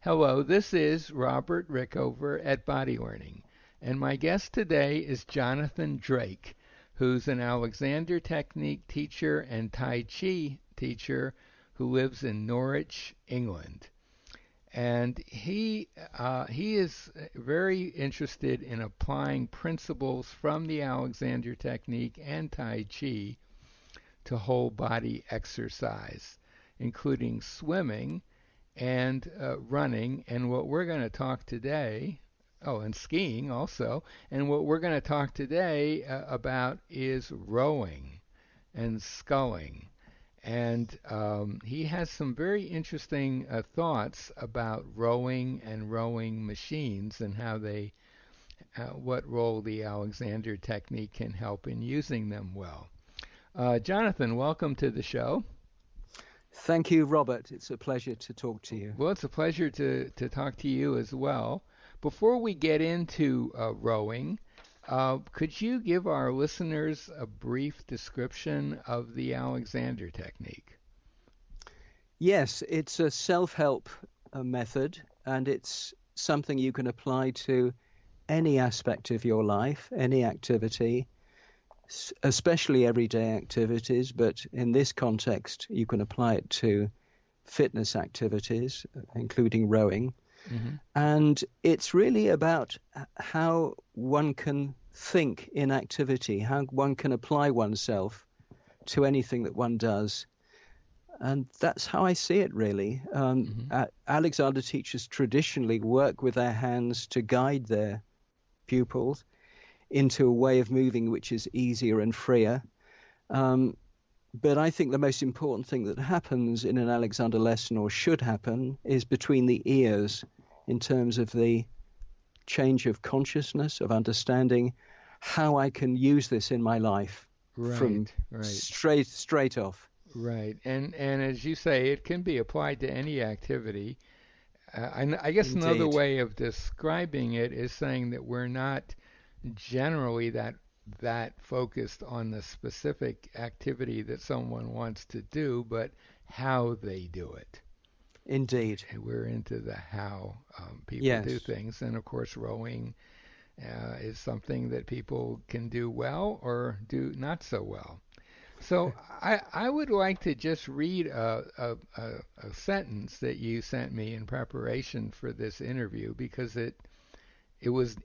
Hello, this is Robert Rickover at Body Learning, and my guest today is Jonathan Drake, who's an Alexander Technique teacher and Tai Chi teacher who lives in Norwich, England. And he is very interested in applying principles from the Alexander Technique and Tai Chi to whole body exercise, including swimming and running. And what we're going to talk today, oh, and skiing also. And what we're going to talk today about is rowing and sculling. And he has some very interesting thoughts about rowing and rowing machines and how they, what role the Alexander Technique can help in using them well. Jonathan, welcome to the show. Thank you, Robert. It's a pleasure to talk to you. Well, it's a pleasure to talk to you as well. Before we get into rowing, could you give our listeners a brief description of the Alexander Technique? Yes, it's a self-help method, and it's something you can apply to any aspect of your life, any activity, especially everyday activities, but in this context, you can apply it to fitness activities, including rowing. Mm-hmm. And it's really about how one can think in activity, how one can apply oneself to anything that one does. And that's how I see it, really. Alexander teachers traditionally work with their hands to guide their pupils into a way of moving which is easier and freer. But I think the most important thing that happens in an Alexander lesson, or should happen, is between the ears, in terms of the change of consciousness, of understanding how I can use this in my life from straight off. Right. And as you say, it can be applied to any activity. I guess Indeed. Another way of describing it is saying that we're not generally that focused on the specific activity that someone wants to do, but how they do it. Indeed. And we're into the how people do things. And of course, rowing is something that people can do well or do not so well. So I would like to just read a sentence that you sent me in preparation for this interview, because it was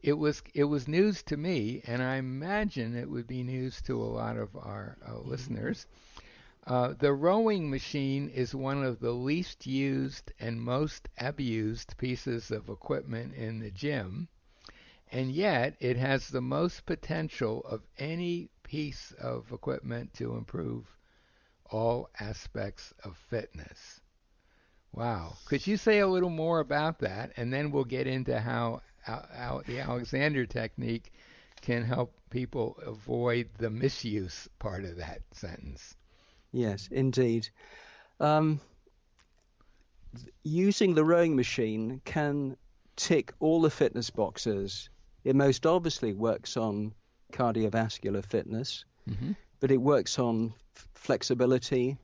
news to me, and I imagine it would be news to a lot of our listeners. The rowing machine is one of the least used and most abused pieces of equipment in the gym, and yet it has the most potential of any piece of equipment to improve all aspects of fitness. Wow. Could you say a little more about that, and then we'll get into how the Alexander Technique can help people avoid the misuse part of that sentence? Yes, indeed. Using the rowing machine can tick all the fitness boxes. It most obviously works on cardiovascular fitness, but it works on flexibility,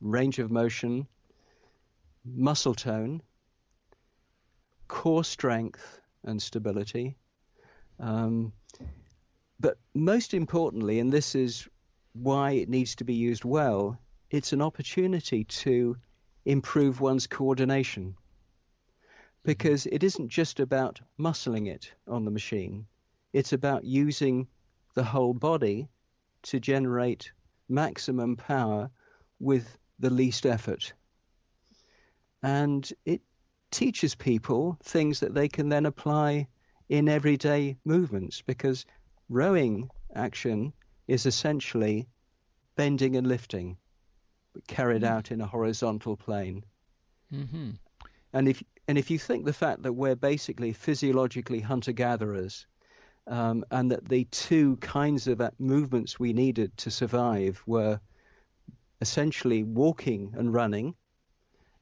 range of motion, muscle tone, core strength and stability. But most importantly, and this is why it needs to be used well, it's an opportunity to improve one's coordination, because it isn't just about muscling it on the machine. It's about using the whole body to generate maximum power with the least effort. And it teaches people things that they can then apply in everyday movements, because rowing action is essentially bending and lifting, but carried out in a horizontal plane. Mm-hmm. And if you think the fact that we're basically physiologically hunter-gatherers, and that the two kinds of movements we needed to survive were essentially walking and running,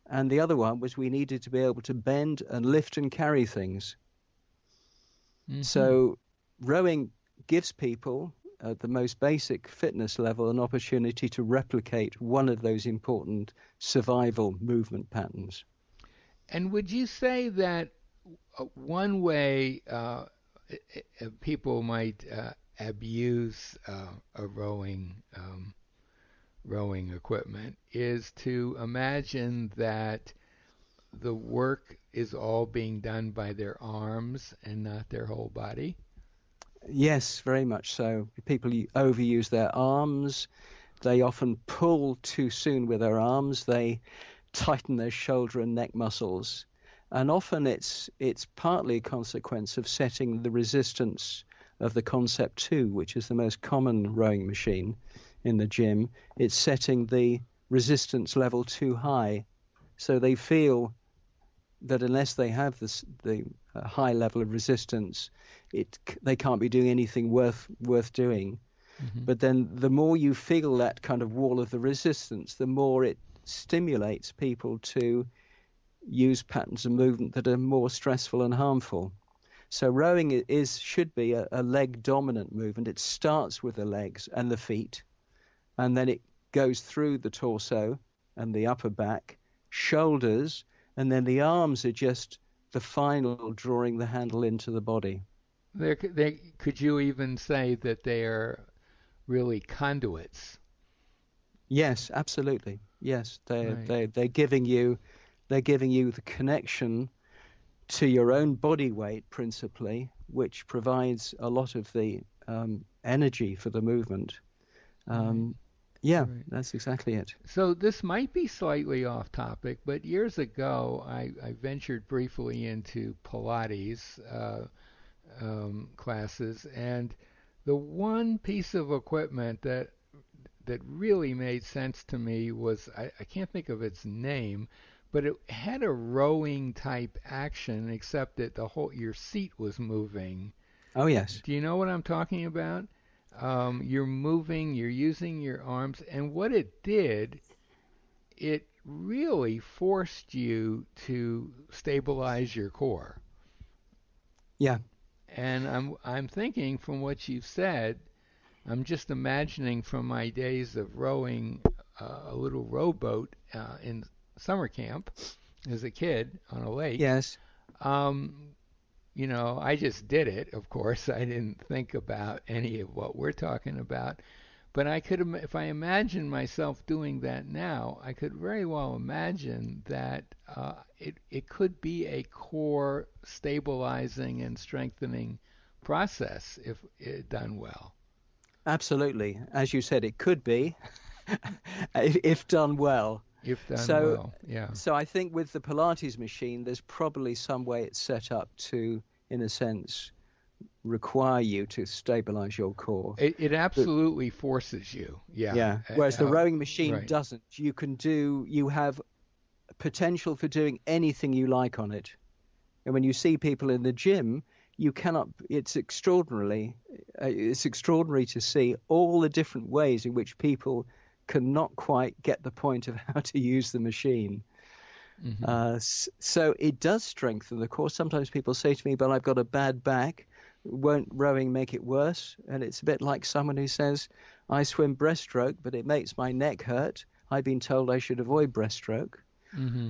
and the other one was we needed to be able to bend and lift and carry things. Mm-hmm. So rowing gives people at the most basic fitness level an opportunity to replicate one of those important survival movement patterns. And would you say that one way people might abuse a rowing equipment is to imagine that the work is all being done by their arms and not their whole body? Yes, very much so. People overuse their arms. They often pull too soon with their arms. They tighten their shoulder and neck muscles. And often it's partly a consequence of setting the resistance of the Concept 2, which is the most common rowing machine in the gym. It's setting the resistance level too high. So they feel that unless they have the high level of resistance, they can't be doing anything worth doing. Mm-hmm. But then the more you feel that kind of wall of the resistance, the more it stimulates people to use patterns of movement that are more stressful and harmful. So rowing should be a leg dominant movement. It starts with the legs and the feet, and then it goes through the torso and the upper back, shoulders, and then the arms are just the final drawing the handle into the body. Could you even say that they are really conduits? Yes, absolutely. Yes, Right. they're giving you the connection to your own body weight principally, which provides a lot of the energy for the movement. Right. Yeah, Right. that's exactly it. So this might be slightly off topic, but years ago I ventured briefly into Pilates classes, and the one piece of equipment that really made sense to me was I can't think of its name, but it had a rowing type action, except that your seat was moving. Oh yes. Do you know what I'm talking about? You're moving, you're using your arms, and what it did, it really forced you to stabilize your core. Yeah. And I'm thinking from what you've said, I'm just imagining from my days of rowing a little rowboat in summer camp as a kid on a lake. Yes. Um, I just did it, of course. I didn't think about any of what we're talking about. But if I imagine myself doing that now, I could very well imagine that it could be a core stabilizing and strengthening process if done well. Absolutely. As you said, it could be if done well. If done So well, yeah. so I think with the Pilates machine, there's probably some way it's set up to, in a sense, require you to stabilize your core. It But, absolutely forces you. Yeah. yeah. Whereas the rowing machine Right. doesn't. You have potential for doing anything you like on it. And when you see people in the gym, you cannot. It's extraordinary to see all the different ways in which people cannot quite get the point of how to use the machine. Hmm. So it does strengthen the core. Sometimes people say to me, "But I've got a bad back. Won't rowing make it worse?" And it's a bit like someone who says, "I swim breaststroke, but it makes my neck hurt. I've been told I should avoid breaststroke." Hmm.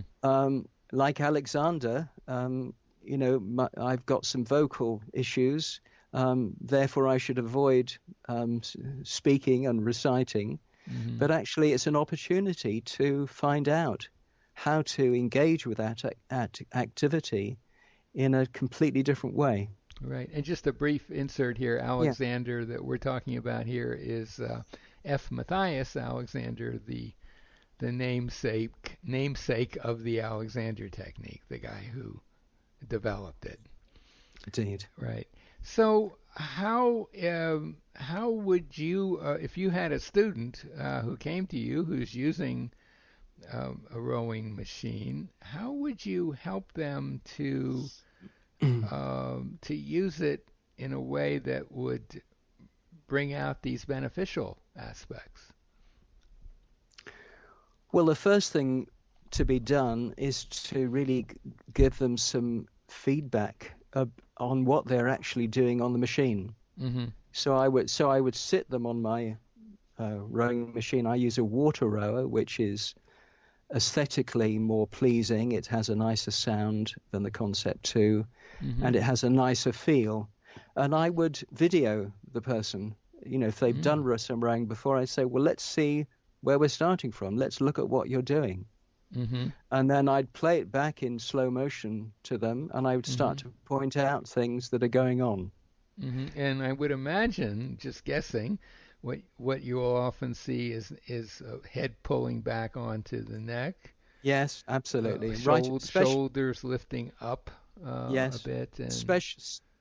Like Alexander, I've got some vocal issues, therefore I should avoid speaking and reciting. Hmm. But actually, it's an opportunity to find out how to engage with that activity in a completely different way. Right. And just a brief insert here, Yeah, Alexander that we're talking about here is F. Matthias Alexander, the namesake of the Alexander technique, the guy who developed it. indeed. Right. So how would you, if you had a student who came to you who's using a rowing machine, how would you help them to use it in a way that would bring out these beneficial aspects? Well, the first thing to be done is to really give them some feedback on what they're actually doing on the machine. Mm-hmm. So I would sit them on my rowing machine. I use a water rower, which is aesthetically more pleasing. It has a nicer sound than the Concept 2, and it has a nicer feel. And I would video the person. If they've done some rowing before, I'd say, well, let's see where we're starting from. Let's look at what you're doing. And then I'd play it back in slow motion to them, and I would start to point out things that are going on. And I would imagine, just guessing, what you will often see is a head pulling back onto the neck. Yes, absolutely. Shoulders lifting up a bit. And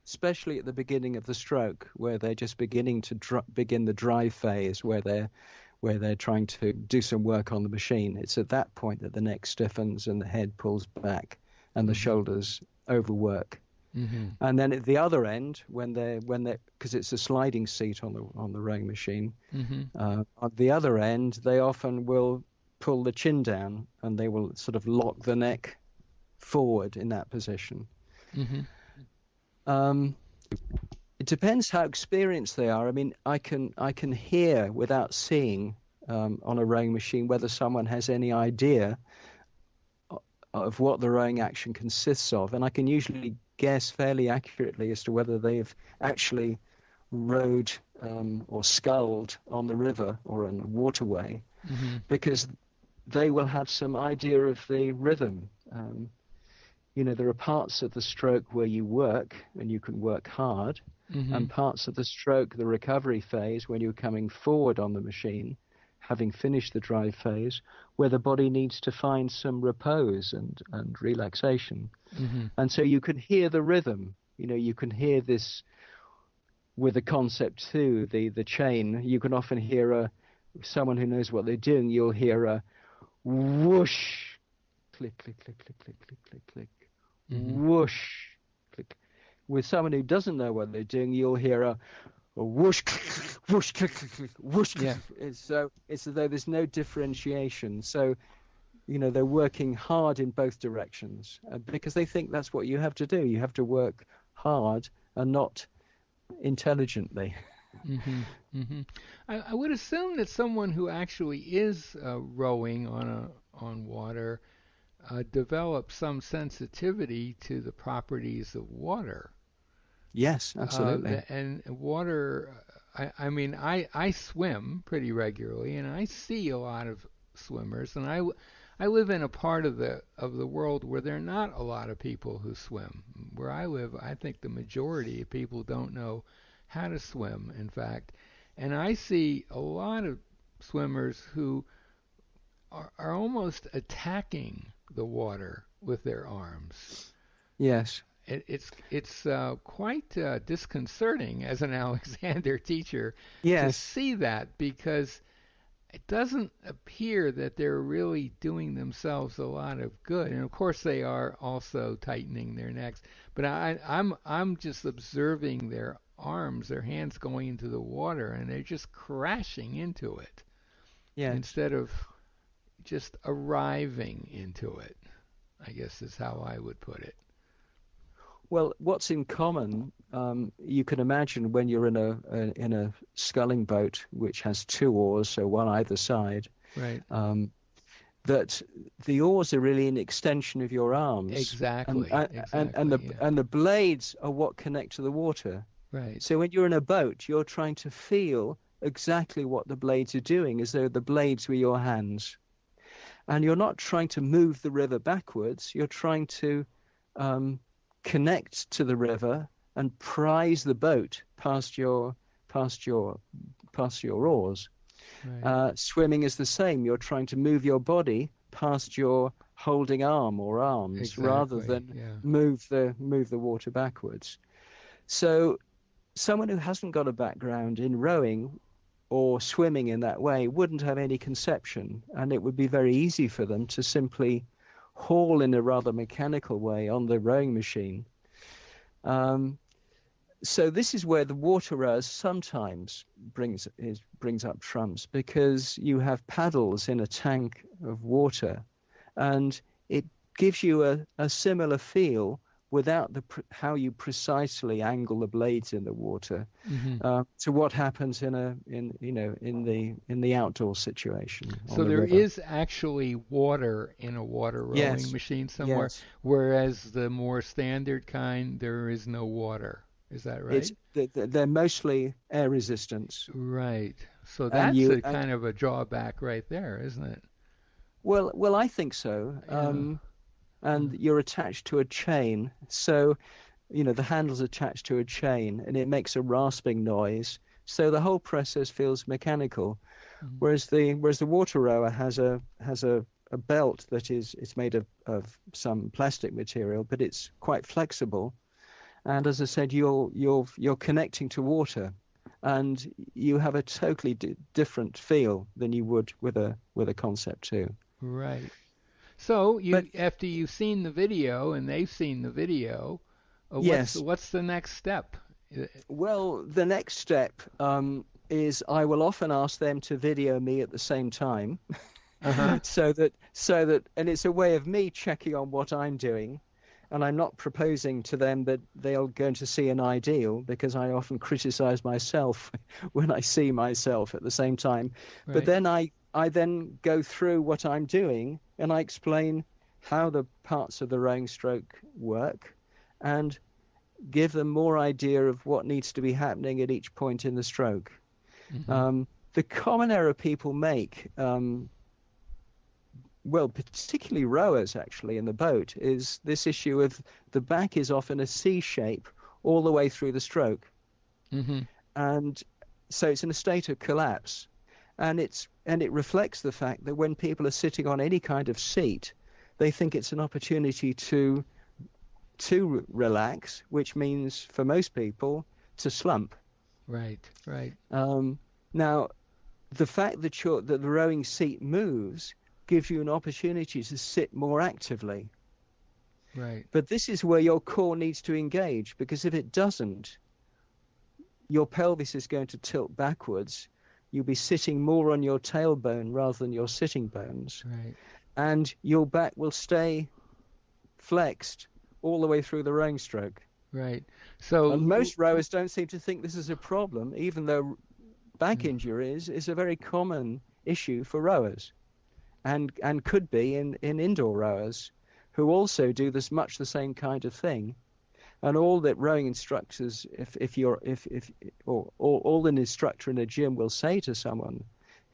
especially at the beginning of the stroke, where they're just beginning to begin the drive phase, where they're trying to do some work on the machine. It's at that point that the neck stiffens and the head pulls back and the shoulders overwork. And then at the other end, when they're because it's a sliding seat on the rowing machine, at the other end they often will pull the chin down and they will sort of lock the neck forward in that position. It depends how experienced they are. I mean, I can hear without seeing on a rowing machine whether someone has any idea of what the rowing action consists of, and I can usually guess fairly accurately as to whether they've actually rowed or sculled on the river or on a waterway, because they will have some idea of the rhythm. There are parts of the stroke where you work and you can work hard, and parts of the stroke, the recovery phase, when you're coming forward on the machine, having finished the drive phase, where the body needs to find some repose and relaxation. And so you can hear the rhythm. You can hear this with the Concept 2, the chain. You can often hear someone who knows what they're doing, you'll hear a whoosh, click, click, click, click, click, click, click, click, whoosh, click. With someone who doesn't know what they're doing, you'll hear a whoosh, whoosh, click, click, click, whoosh. Yeah. It's as though there's no differentiation. So, they're working hard in both directions because they think that's what you have to do. You have to work hard and not intelligently. I would assume that someone who actually is rowing on water develops some sensitivity to the properties of water. Yes, absolutely. And water, I swim pretty regularly, and I see a lot of swimmers, and I live in a part of the world where there are not a lot of people who swim. Where I live, I think the majority of people don't know how to swim, in fact. And I see a lot of swimmers who are almost attacking the water with their arms. Yes. It's quite disconcerting as an Alexander teacher to Yes. see that, because it doesn't appear that they're really doing themselves a lot of good. And of course they are also tightening their necks. But I'm just observing their arms, their hands going into the water, and they're just crashing into it. Yes. Instead of just arriving into it, I guess is how I would put it. Well, what's in common, you can imagine when you're in a sculling boat which has two oars, so one either side, right? That the oars are really an extension of your arms. Exactly. And the blades are what connect to the water. Right. So when you're in a boat, you're trying to feel exactly what the blades are doing, as though the blades were your hands. And you're not trying to move the river backwards. You're trying to connect to the river and prise the boat past your oars. Right. Swimming is the same. You're trying to move your body past your holding arm or arms, exactly, rather than move the water backwards. So someone who hasn't got a background in rowing or swimming in that way wouldn't have any conception, and it would be very easy for them to simply haul in a rather mechanical way on the rowing machine. So this is where the water rowers sometimes brings up trumps, because you have paddles in a tank of water, and it gives you a similar feel without how you precisely angle the blades in the water, Hmm. to what happens in the outdoor situation on So the there river. is actually water in a water rowing Yes, machine somewhere, yes. whereas the more standard kind, there is no water. Is that It's right? they're mostly air resistance, Right. So and that's you a kind of a drawback right there, isn't it? well, I think so. Yeah. And you're attached to a chain, so the handle's attached to a chain, and it makes a rasping noise. So the whole process feels mechanical. Mhm. Whereas the water rower has a belt that it's made of some plastic material, but it's quite flexible. And as I said, you're connecting to water, and you have a totally different feel than you would with a concept too. Right. So But you, after you've seen the video and they've seen the video, yes, what's the next step? well, the next step is I will often ask them to video me at the same time, Uh-huh. so that, and it's a way of me checking on what I'm doing. And I'm not proposing to them that they're going to see an ideal, because I often criticize myself when I see myself at the same time. But Right. then I then go through what I'm doing, and I explain how the parts of the rowing stroke work, and give them more idea of what needs to be happening at each point in the stroke. Hmm. The common error people make, well, particularly rowers actually in the boat, is this issue of the back is often a C shape all the way through the stroke. Hmm. And so it's in a state of collapse. And it reflects the fact that when people are sitting on any kind of seat, they think it's an opportunity to relax, which means for most people to slump. Right. Right. Now, the fact that the rowing seat moves gives you an opportunity to sit more actively. Right. But this is where your core needs to engage, because if it doesn't, your pelvis is going to tilt backwards. You'll be sitting more on your tailbone rather than your sitting bones, Right. and your back will stay flexed all the way through the rowing stroke. Right. And So, most rowers don't seem to think this is a problem, even though back mm, injuries is a very common issue for rowers, and could be in indoor rowers who also do this much the same kind of thing. And all that rowing instructors, if you're if or all an instructor in a gym will say to someone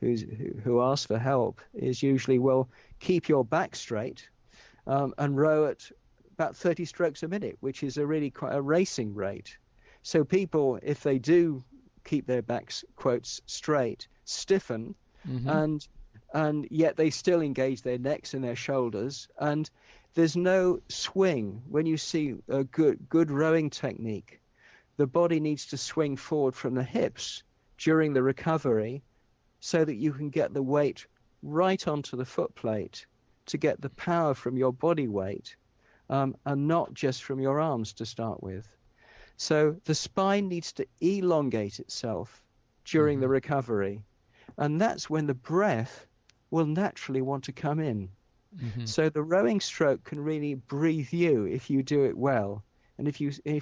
who asks for help is usually, well, keep your back straight, and row at about 30 strokes a minute, which is a really quite a racing rate. So people, if they do keep their backs, quotes, straight, stiffen, mm-hmm. and and yet they still engage their necks and their shoulders, and there's no swing. When you see a good rowing technique, the body needs to swing forward from the hips during the recovery, so that you can get the weight right onto the foot plate to get the power from your body weight, and not just from your arms to start with. So the spine needs to elongate itself during Mm-hmm. the recovery, and that's when the breath will naturally want to come in. Mm-hmm. So the rowing stroke can really breathe you if you do it well. And if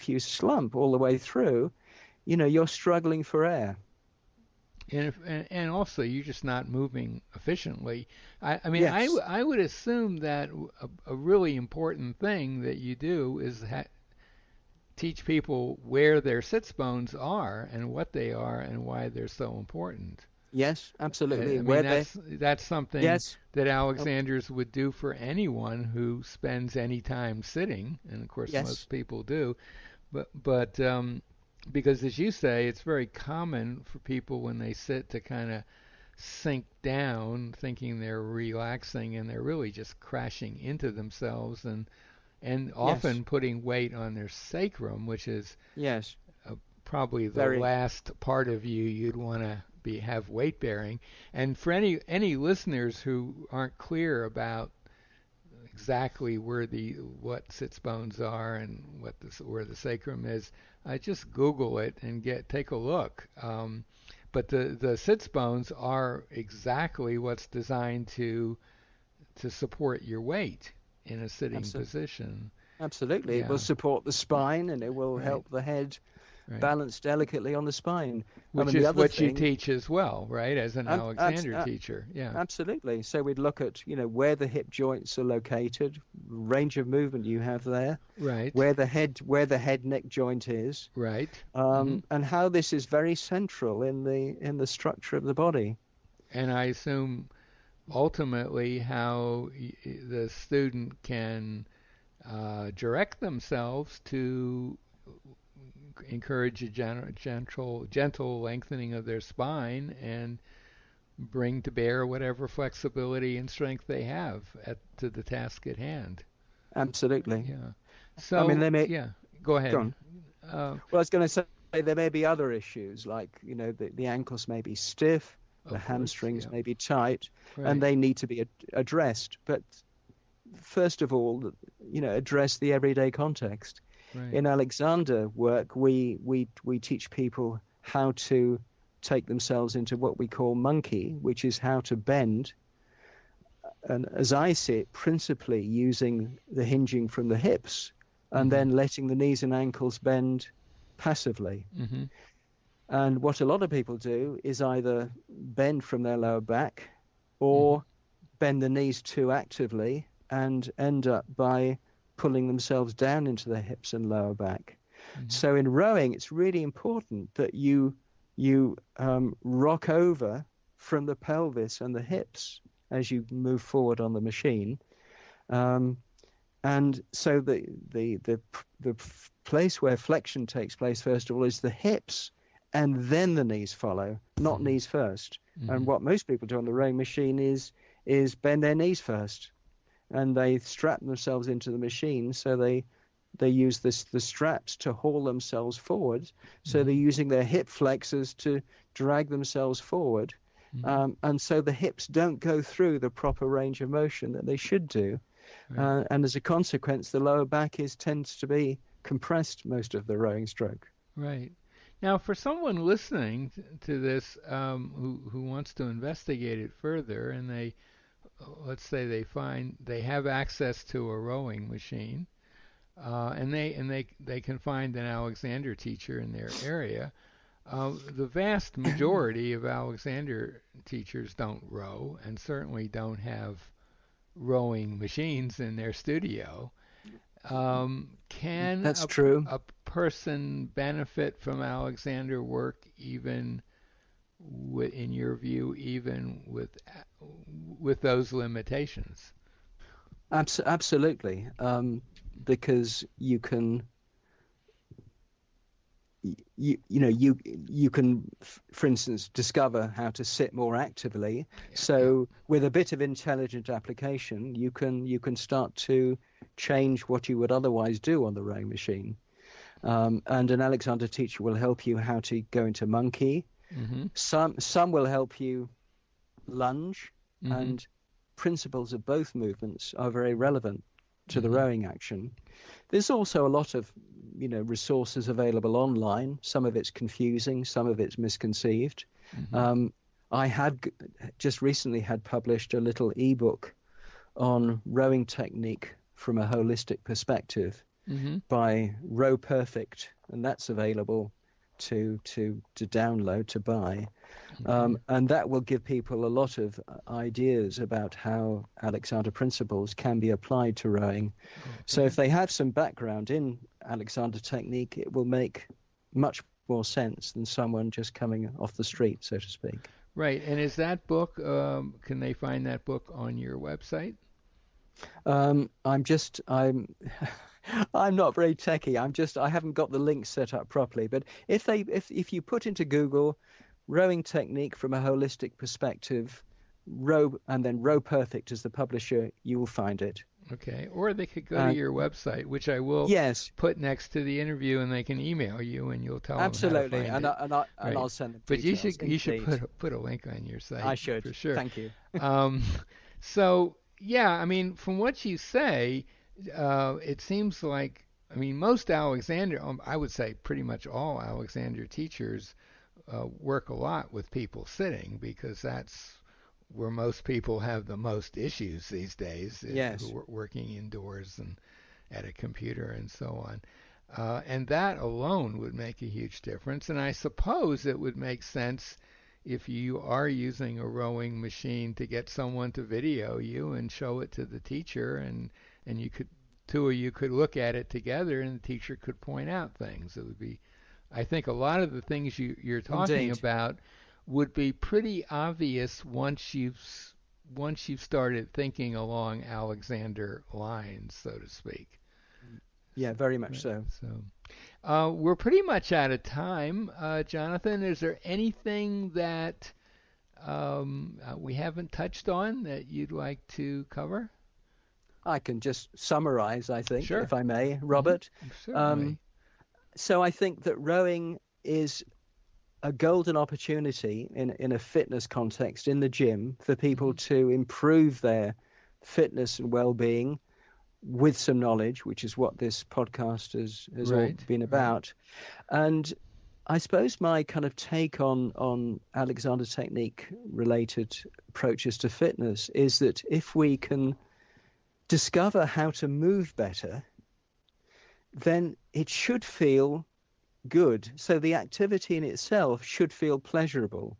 you slump all the way through, you're struggling for air. And also you're just not moving efficiently. I mean, Yes. I would assume that a really important thing that you do is teach people where their sits bones are and what they are and why they're so important. Yes, absolutely. I mean, Where they that's something Yes. that Oh, Alexanders would do for anyone who spends any time sitting, and of course yes. most people do. But because as you say, it's very common for people when they sit to kind of sink down, thinking they're relaxing, and they're really just crashing into themselves, and Yes. often putting weight on their sacrum, which is Yes. uh, probably the Very. last part of you you'd want to be have weight bearing. And for any listeners who aren't clear about exactly where the what sits bones are and where the sacrum is, I just Google it and take a look. But the sits bones are exactly what's designed to support your weight in a sitting Absolutely. position. Absolutely. It will Yeah, support the spine and it will right, help the head right. balance delicately on the spine. I Which mean, the is other what you thing, teach as well, right? As an ab abs Alexander teacher. Yeah. absolutely. So we'd look at, where the hip joints are located, range of movement you have there, Right. where the head neck joint is, Right. Hmm. and how this is very central in the structure of the body. And I assume ultimately how the student can direct themselves to encourage a gentle lengthening of their spine and bring to bear whatever flexibility and strength they have to the task at hand. Absolutely. Yeah. I mean, So, yeah, go go ahead. on. Uh, Well, I was going to say there may be other issues like, the ankles may be stiff, the of course, hamstrings yeah. may be tight, and Right, they need to be addressed. But first of all, address the everyday context. right. In Alexander work, we teach people how to take themselves into what we call monkey, which is how to bend. And as I see it, principally using the hinging from the hips and Mhm. then letting the knees and ankles bend passively. Mhm. And what a lot of people do is either bend from their lower back Mhm. or bend the knees too actively and end up by pulling themselves down into their hips and lower back. Mhm. So in rowing, it's really important that you rock over from the pelvis and the hips as you move forward on the machine. Um, and so the place where flexion takes place, first of all, is the hips, and then the knees follow, not Mhm. knees first. And Mhm. what most people do on the rowing machine is bend their knees first, and they strap themselves into the machine. So they use the straps to haul themselves forward. So they're Mhm. using their hip flexors to drag themselves forward. Mhm. And so the hips don't go through the proper range of motion that they should do. Right. And as a consequence, the lower back tends to be compressed most of the rowing stroke. Right. Now, for someone listening to this who wants to investigate it further, and let's say they find they have access to a rowing machine, and they can find an Alexander teacher in their area. The vast majority of Alexander teachers don't row, and certainly don't have rowing machines in their studio. Can That's true. a person benefit from Alexander work even in your view, even with those limitations? Absolutely. Because you can, for instance, discover how to sit more actively. Yeah, yeah. So with a bit of intelligent application, you can start to change what you would otherwise do on the rowing machine. And an Alexander teacher will help you how to go into monkey. Mhm. Some will help you lunge, Mhm. and principles of both movements are very relevant to the Mhm. rowing action. There's also a lot of resources available online. Some of it's confusing, some of it's misconceived. Mhm. Um, I had just recently had published a little ebook on rowing technique from a holistic perspective Mhm. by Row Perfect, and that's available to download to buy. Okay. And that will give people a lot of ideas about how Alexander principles can be applied to rowing. So Okay. if they have some background in Alexander technique, it will make much more sense than someone just coming off the street, so to speak. Right. And is that book? Can they find that book on your website? I'm I'm not very techy. I haven't got the link set up properly. But if you put into Google rowing technique from a holistic perspective, row and then Row Perfect as the publisher, you will find it. Okay. Or they could go to Uh, your website, which I will yes, put next to the interview, and they can email you, and you'll tell them how to absolutely, find and it. I'll Right. send the But you details. should Indeed, put a link on your I site should. for sure. Thank you. Um, so yeah, I mean, from what you say, it seems like I mean most Alexander, I would say pretty much all Alexander teachers work a lot with people sitting because that's where most people have the most issues these days, who Yes, are working indoors at a computer and so on. And that alone would make a huge difference. And I suppose it would make sense if you are using a rowing machine to get someone to video you and show it to the teacher, and you could two of you could look at it together and the teacher could point out things. It would be, I think, a lot of the things you're talking Indeed. about would be pretty obvious once you've started thinking along Alexander lines, so to speak. Yeah, very much Right. so. So we're pretty much out of time. Jonathan, is there anything that we haven't touched on that you'd like to cover? I can just summarize, I think, Sure. if I may, Hmm. Robert. Certainly. Um, so I think that rowing is a golden opportunity in a fitness context in the gym for people Hmm. to improve their fitness and well-being with some knowledge, which is what this podcast has all Right. been Right. about. And I suppose my kind of take on Alexander Technique related approaches to fitness is that if we can discover how to move better, then it should feel good. So the activity in itself should feel pleasurable.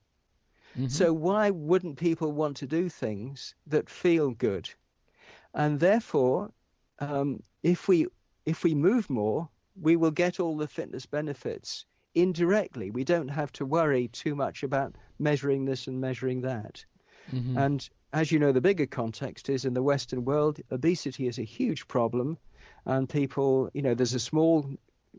Hmm. So why wouldn't people want to do things that feel good? And therefore, if we move more, we will get all the fitness benefits indirectly. We don't have to worry too much about measuring this and measuring that. Hmm. And as you know, the bigger context is in the Western world, obesity is a huge problem. And people, there's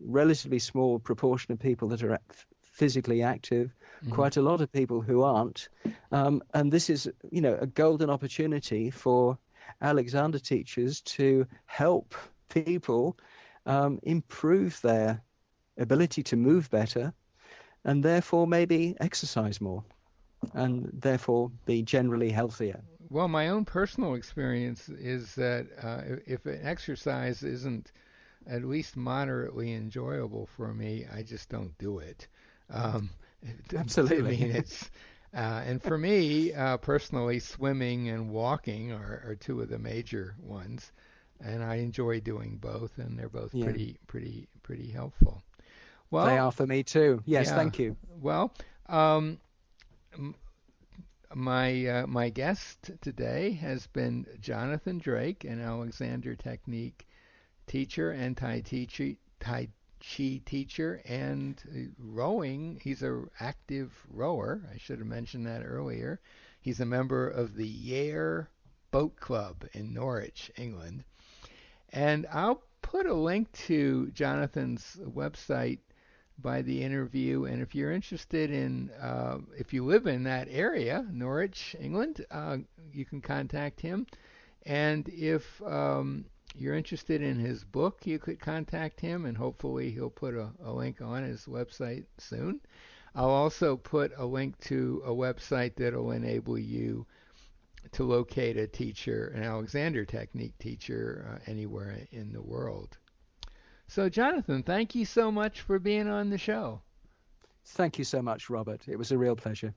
relatively small proportion of people that are physically active, Hmm. quite a lot of people who aren't. And this is, a golden opportunity for Alexander teachers to help people improve their ability to move better and therefore maybe exercise more and therefore be generally healthier. Well, my own personal experience is that if an exercise isn't at least moderately enjoyable for me, I just don't do it. Um, I Absolutely. mean, and for me personally, swimming and walking are two of the major ones, and I enjoy doing both, and they're both Yeah, pretty helpful. they Well, are for me too. Yes, yeah. thank you. Well, um, m- my guest today has been Jonathan Drake, an Alexander Technique teacher and Tai Chi teacher, and rowing. He's a active rower. I should have mentioned that earlier. He's a member of the Yare Boat Club in Norwich, England. And I'll put a link to Jonathan's website by the interview. And if you're interested in, if you live in that area, Norwich, England, you can contact him. And if you're interested in his book, you could contact him, and hopefully he'll put a link on his website soon. I'll also put a link to a website that'll enable you to locate a teacher, an Alexander Technique teacher, anywhere in the world. So, Jonathan, thank you so much for being on the show. Thank you so much, Robert. It was a real pleasure.